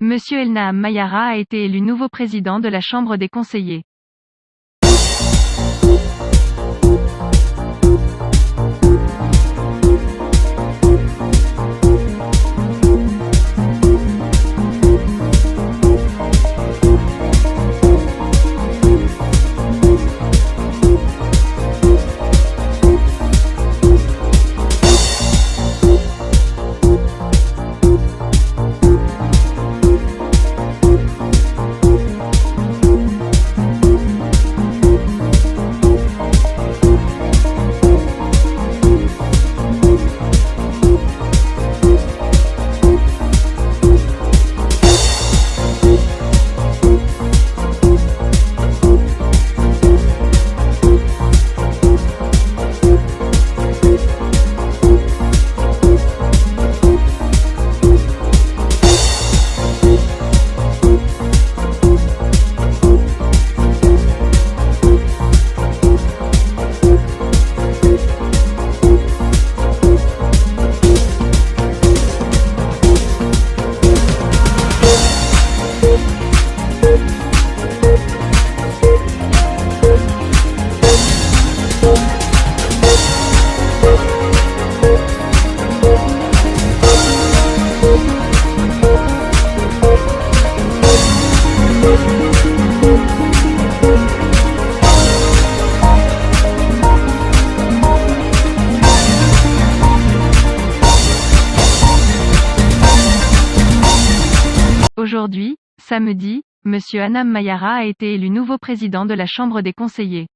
Monsieur Elnaham Mayara a été élu nouveau président de la Chambre des conseillers. Aujourd'hui, samedi, Monsieur Elnaham Mayara a été élu nouveau président de la Chambre des conseillers.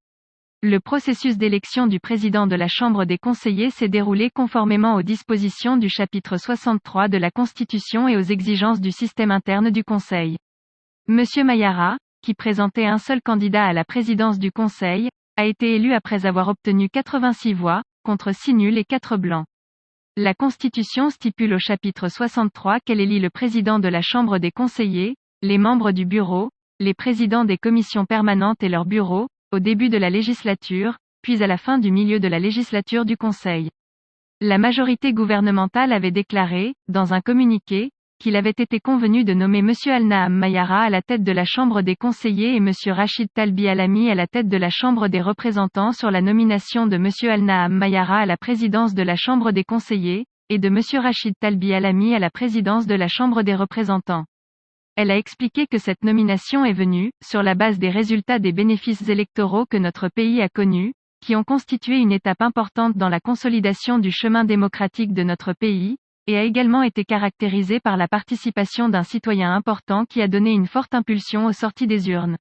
Le processus d'élection du président de la Chambre des conseillers s'est déroulé conformément aux dispositions du chapitre 63 de la Constitution et aux exigences du système interne du Conseil. Monsieur Mayara, qui présentait un seul candidat à la présidence du Conseil, a été élu après avoir obtenu 86 voix, contre 6 nuls et 4 blancs. La Constitution stipule au chapitre 63 qu'elle élit le président de la Chambre des conseillers, les membres du bureau, les présidents des commissions permanentes et leurs bureaux, au début de la législature, puis à la fin du milieu de la législature du Conseil. La majorité gouvernementale avait déclaré, dans un communiqué, qu'il avait été convenu de nommer Monsieur Elnaham Mayara à la tête de la Chambre des conseillers et Monsieur Rachid Talbi Alami à la tête de la Chambre des représentants sur la nomination de Monsieur Elnaham Mayara à la présidence de la Chambre des conseillers, et de Monsieur Rachid Talbi Alami à la présidence de la Chambre des représentants. Elle a expliqué que cette nomination est venue, sur la base des résultats des bénéfices électoraux que notre pays a connus, qui ont constitué une étape importante dans la consolidation du chemin démocratique de notre pays, et a également été caractérisée par la participation d'un citoyen important qui a donné une forte impulsion aux sorties des urnes.